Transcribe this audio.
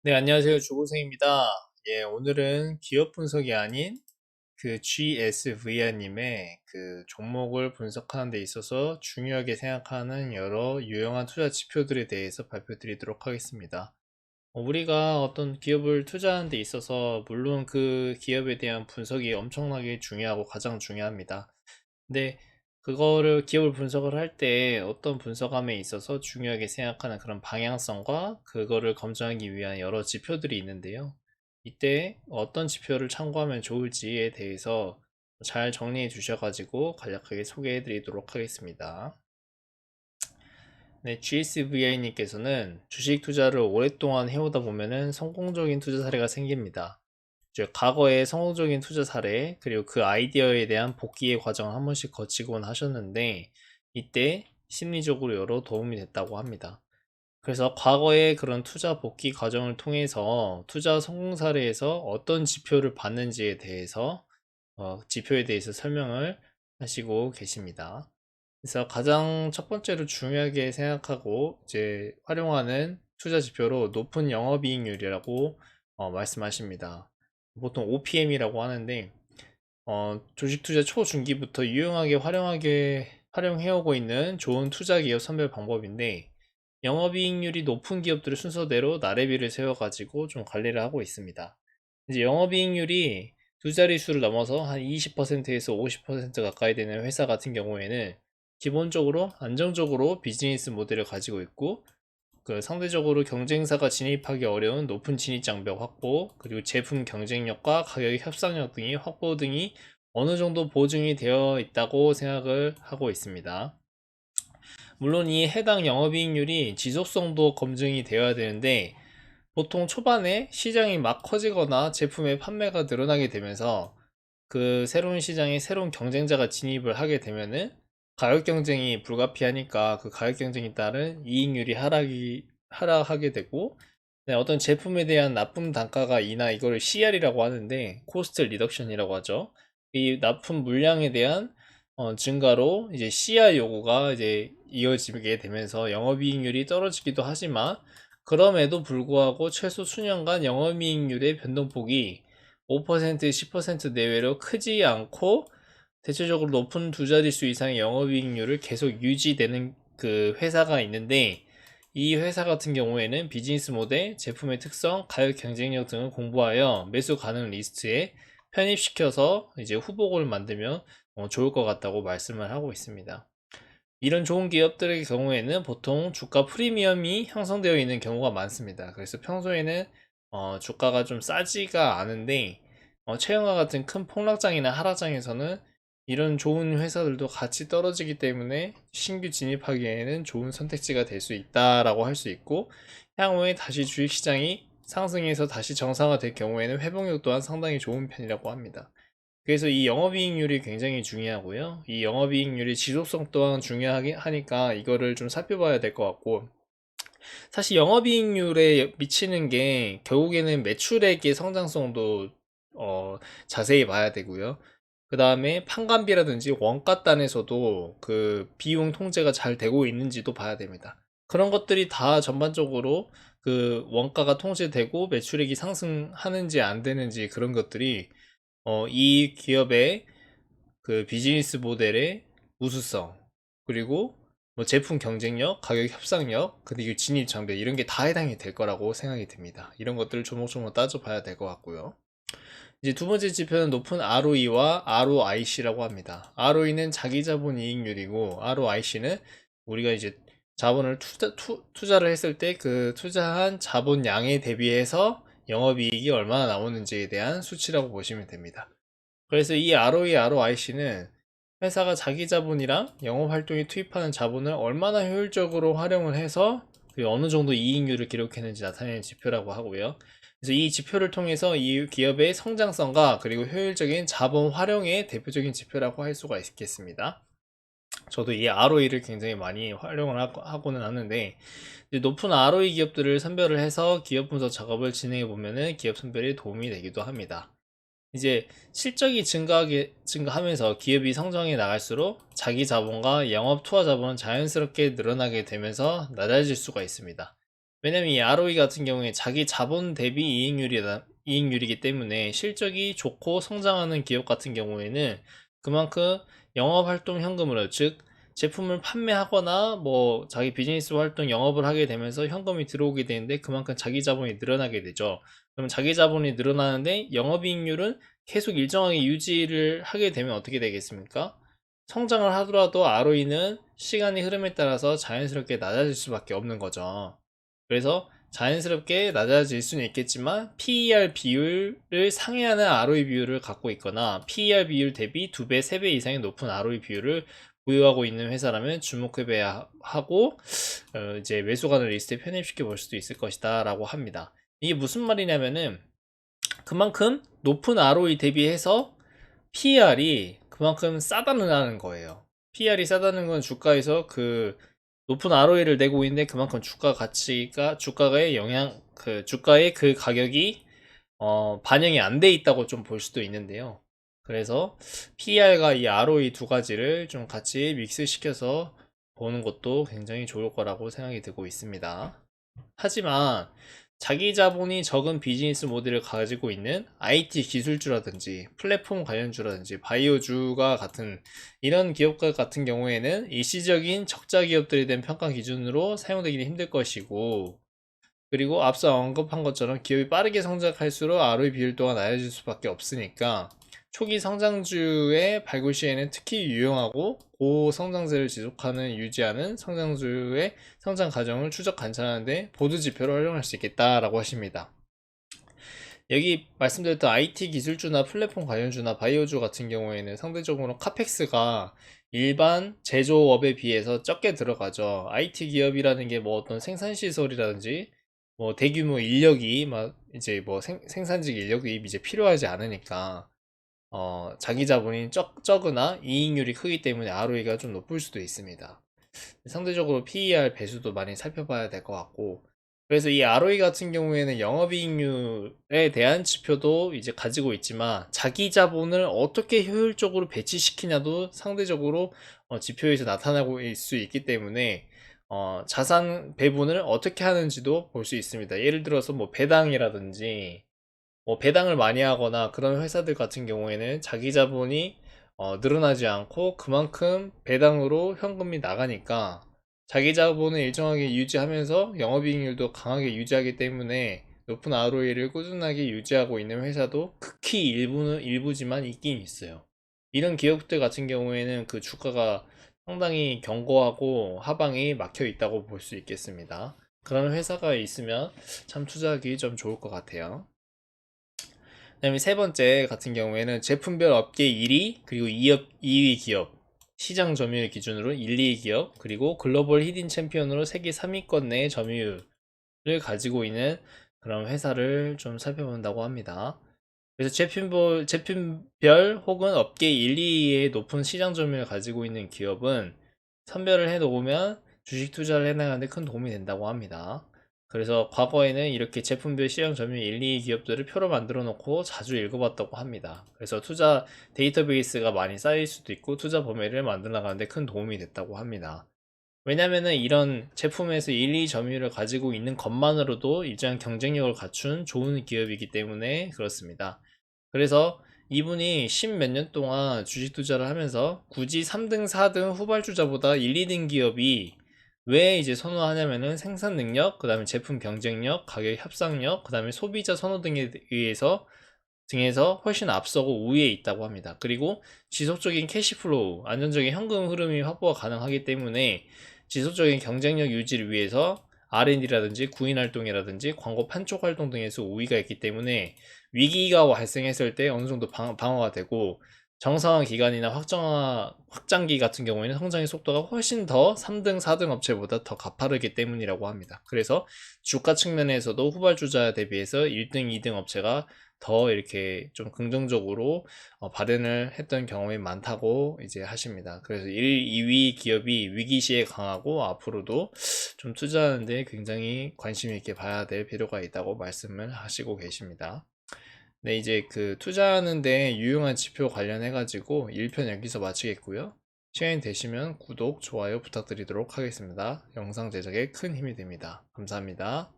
네, 안녕하세요. 조고생입니다. 예, 오늘은 기업 분석이 아닌 그 GSVR님의 그 종목을 분석하는 데 있어서 중요하게 생각하는 여러 유용한 투자 지표들에 대해서 발표드리도록 하겠습니다. 우리가 어떤 기업을 투자하는 데 있어서 물론 그 기업에 대한 분석이 엄청나게 중요하고 가장 중요합니다. 근데 그거를 기업을 분석을 할 때 어떤 분석함에 있어서 중요하게 생각하는 그런 방향성과 그거를 검증하기 위한 여러 지표들이 있는데요. 이때 어떤 지표를 참고하면 좋을지에 대해서 잘 정리해 주셔가지고 간략하게 소개해 드리도록 하겠습니다. 네, GSVI님께서는 주식 투자를 오랫동안 해오다 보면은 성공적인 투자 사례가 생깁니다. 즉, 과거의 성공적인 투자 사례, 그리고 그 아이디어에 대한 복귀의 과정을 한 번씩 거치곤 하셨는데, 이때 심리적으로 여러 도움이 됐다고 합니다. 그래서 과거의 그런 투자 복귀 과정을 통해서 투자 성공 사례에서 어떤 지표를 봤는지에 대해서, 지표에 대해서 설명을 하시고 계십니다. 그래서 가장 첫 번째로 중요하게 생각하고 이제 활용하는 투자 지표로 높은 영업이익률이라고 말씀하십니다. 보통 OPM이라고 하는데 주식 투자 초중기부터 유용하게 활용해오고 있는 좋은 투자 기업 선별 방법인데 영업이익률이 높은 기업들을 순서대로 나래비를 세워가지고 좀 관리를 하고 있습니다. 이제 영업이익률이 두 자릿수를 넘어서 한 20%에서 50% 가까이 되는 회사 같은 경우에는 기본적으로 안정적으로 비즈니스 모델을 가지고 있고 그 상대적으로 경쟁사가 진입하기 어려운 높은 진입장벽 확보, 그리고 제품 경쟁력과 가격 협상력 등이 확보 등이 어느 정도 보증이 되어 있다고 생각을 하고 있습니다. 물론 이 해당 영업이익률이 지속성도 검증이 되어야 되는데 보통 초반에 시장이 막 커지거나 제품의 판매가 늘어나게 되면서 그 새로운 시장에 새로운 경쟁자가 진입을 하게 되면은 가격 경쟁이 불가피하니까 그 가격 경쟁에 따른 이익률이 하락하게 되고 네, 어떤 제품에 대한 납품 단가가 이나 이거를 CR이라고 하는데 코스트 리덕션이라고 하죠. 이 납품 물량에 대한 증가로 이제 CR 요구가 이제 이어지게 되면서 영업이익률이 떨어지기도 하지만 그럼에도 불구하고 최소 수년간 영업이익률의 변동폭이 5%, 10% 내외로 크지 않고 대체적으로 높은 두 자릿수 이상의 영업이익률을 계속 유지되는 그 회사가 있는데 이 회사 같은 경우에는 비즈니스 모델, 제품의 특성, 가격 경쟁력 등을 공부하여 매수 가능 리스트에 편입시켜서 이제 후보군을 만들면 좋을 것 같다고 말씀을 하고 있습니다. 이런 좋은 기업들의 경우에는 보통 주가 프리미엄이 형성되어 있는 경우가 많습니다. 그래서 평소에는 주가가 좀 싸지가 않은데 최근과 같은 큰 폭락장이나 하락장에서는 이런 좋은 회사들도 같이 떨어지기 때문에 신규 진입하기에는 좋은 선택지가 될 수 있다라고 할 수 있고 향후에 다시 주식시장이 상승해서 다시 정상화될 경우에는 회복력 또한 상당히 좋은 편이라고 합니다. 그래서 이 영업이익률이 굉장히 중요하고요. 이 영업이익률의 지속성 또한 중요하게 하니까 이거를 좀 살펴봐야 될 것 같고 사실 영업이익률에 미치는 게 결국에는 매출액의 성장성도 자세히 봐야 되고요. 그 다음에 판관비라든지 원가단에서도 그 비용 통제가 잘 되고 있는지도 봐야 됩니다. 그런 것들이 다 전반적으로 그 원가가 통제되고 매출액이 상승하는지 안 되는지 그런 것들이 이 기업의 그 비즈니스 모델의 우수성, 그리고 뭐 제품 경쟁력, 가격 협상력, 그리고 진입 장벽 이런 게 다 해당이 될 거라고 생각이 듭니다. 이런 것들을 조목조목 따져봐야 될 것 같고요. 이제 두 번째 지표는 높은 ROE와 ROIC라고 합니다. ROE는 자기 자본 이익률이고 ROIC는 우리가 이제 자본을 투자를 했을 때 그 투자한 자본량에 대비해서 영업이익이 얼마나 나오는지에 대한 수치라고 보시면 됩니다. 그래서 이 ROE, ROIC는 회사가 자기 자본이랑 영업 활동에 투입하는 자본을 얼마나 효율적으로 활용을 해서 어느 정도 이익률을 기록했는지 나타내는 지표라고 하고요. 그래서 이 지표를 통해서 이 기업의 성장성과 그리고 효율적인 자본 활용의 대표적인 지표라고 할 수가 있겠습니다. 저도 이 ROE를 굉장히 많이 활용을 하고는 하는데 높은 ROE 기업들을 선별을 해서 기업 분석 작업을 진행해 보면은 기업 선별에 도움이 되기도 합니다. 이제 실적이 증가하면서 기업이 성장해 나갈수록 자기 자본과 영업 투하 자본은 자연스럽게 늘어나게 되면서 낮아질 수가 있습니다. 왜냐면 이 ROE 같은 경우에 자기 자본 대비 이익률이기 때문에 실적이 좋고 성장하는 기업 같은 경우에는 그만큼 영업활동 현금으로, 즉 제품을 판매하거나 뭐 자기 비즈니스 활동 영업을 하게 되면서 현금이 들어오게 되는데 그만큼 자기 자본이 늘어나게 되죠. 그럼 자기 자본이 늘어나는데 영업이익률은 계속 일정하게 유지를 하게 되면 어떻게 되겠습니까? 성장을 하더라도 ROE는 시간의 흐름에 따라서 자연스럽게 낮아질 수밖에 없는 거죠. 그래서 자연스럽게 낮아질 수는 있겠지만 PER 비율을 상회하는 ROE 비율을 갖고 있거나 PER 비율 대비 2배, 3배 이상의 높은 ROE 비율을 보유하고 있는 회사라면 주목해봐야 하고 이제 매수관을 리스트에 편입시켜 볼 수도 있을 것이다 라고 합니다. 이게 무슨 말이냐면은 그만큼 높은 ROE 대비해서 PER이 그만큼 싸다는 거예요. PER이 싸다는 건 주가에서 그 높은 ROE를 내고 있는데 그만큼 주가 가치가 주가의 영향 그 주가의 그 가격이 반영이 안 돼 있다고 좀 볼 수도 있는데요. 그래서 PER과 이 ROE 두 가지를 좀 같이 믹스시켜서 보는 것도 굉장히 좋을 거라고 생각이 들고 있습니다. 하지만 자기 자본이 적은 비즈니스 모델을 가지고 있는 IT 기술주라든지 플랫폼 관련주라든지 바이오주가 같은 이런 기업가 같은 경우에는 일시적인 적자 기업들에 대한 평가 기준으로 사용되기는 힘들 것이고, 그리고 앞서 언급한 것처럼 기업이 빠르게 성장할수록 ROE 비율 또한 낮아질 수밖에 없으니까 초기 성장주의 발굴 시에는 특히 유용하고 고성장세를 지속하는 유지하는 성장주의 성장 과정을 추적 관찰하는데 보드 지표로 활용할 수 있겠다라고 하십니다. 여기 말씀드렸던 IT 기술주나 플랫폼 관련주나 바이오주 같은 경우에는 상대적으로 카펙스가 일반 제조업에 비해서 적게 들어가죠. IT 기업이라는 게 뭐 어떤 생산시설이라든지 뭐 대규모 인력이 막 이제 뭐 생산직 인력이 이제 필요하지 않으니까 자기 자본이 적으나 이익률이 크기 때문에 ROE가 좀 높을 수도 있습니다. 상대적으로 PER 배수도 많이 살펴봐야 될 것 같고, 그래서 이 ROE 같은 경우에는 영업이익률에 대한 지표도 이제 가지고 있지만 자기 자본을 어떻게 효율적으로 배치시키냐도 상대적으로 지표에서 나타나고 있을 수 있기 때문에 자산 배분을 어떻게 하는지도 볼 수 있습니다. 예를 들어서 뭐 배당이라든지 뭐 배당을 많이 하거나 그런 회사들 같은 경우에는 자기 자본이 늘어나지 않고 그만큼 배당으로 현금이 나가니까 자기 자본을 일정하게 유지하면서 영업이익률도 강하게 유지하기 때문에 높은 ROE를 꾸준하게 유지하고 있는 회사도 극히 일부지만 있긴 있어요. 이런 기업들 같은 경우에는 그 주가가 상당히 견고하고 하방이 막혀 있다고 볼 수 있겠습니다. 그런 회사가 있으면 참 투자하기 좀 좋을 것 같아요. 그다음에 세 번째 같은 경우에는 제품별 업계 1위, 그리고 2위 기업, 시장 점유율 기준으로 1, 2위 기업, 그리고 글로벌 히든 챔피언으로 세계 3위권 내 점유율을 가지고 있는 그런 회사를 좀 살펴본다고 합니다. 그래서 제품별 혹은 업계 1, 2위의 높은 시장 점유율을 가지고 있는 기업은 선별을 해 놓으면 주식 투자를 해나가는데 큰 도움이 된다고 합니다. 그래서 과거에는 이렇게 제품별 시장 점유율 1, 2위 기업들을 표로 만들어 놓고 자주 읽어봤다고 합니다. 그래서 투자 데이터베이스가 많이 쌓일 수도 있고 투자 범위를 만들어 나가는데 큰 도움이 됐다고 합니다. 왜냐면은 이런 제품에서 1, 2 점유율을 가지고 있는 것만으로도 일정한 경쟁력을 갖춘 좋은 기업이기 때문에 그렇습니다. 그래서 이분이 10 몇 년 동안 주식 투자를 하면서 굳이 3등, 4등 후발주자보다 1, 2등 기업이 왜 이제 선호하냐면은 생산 능력, 그 다음에 제품 경쟁력, 가격 협상력, 그 다음에 소비자 선호 등에 의해서 등에서 훨씬 앞서고 우위에 있다고 합니다. 그리고 지속적인 캐시플로우, 안정적인 현금 흐름이 확보가 가능하기 때문에 지속적인 경쟁력 유지를 위해서 R&D라든지 구인 활동이라든지 광고 판촉 활동 등에서 우위가 있기 때문에 위기가 발생했을 때 어느 정도 방어가 되고 정상화 기간이나 확장기 같은 경우에는 성장의 속도가 훨씬 더 3등, 4등 업체보다 더 가파르기 때문이라고 합니다. 그래서 주가 측면에서도 후발주자 대비해서 1등, 2등 업체가 더 이렇게 좀 긍정적으로 발현을 했던 경험이 많다고 이제 하십니다. 그래서 1, 2위 기업이 위기 시에 강하고 앞으로도 좀 투자하는데 굉장히 관심 있게 봐야 될 필요가 있다고 말씀을 하시고 계십니다. 네, 이제 그 투자하는데 유용한 지표 관련해 가지고 1편 여기서 마치겠고요. 시간이 되시면 구독, 좋아요 부탁드리도록 하겠습니다. 영상 제작에 큰 힘이 됩니다. 감사합니다.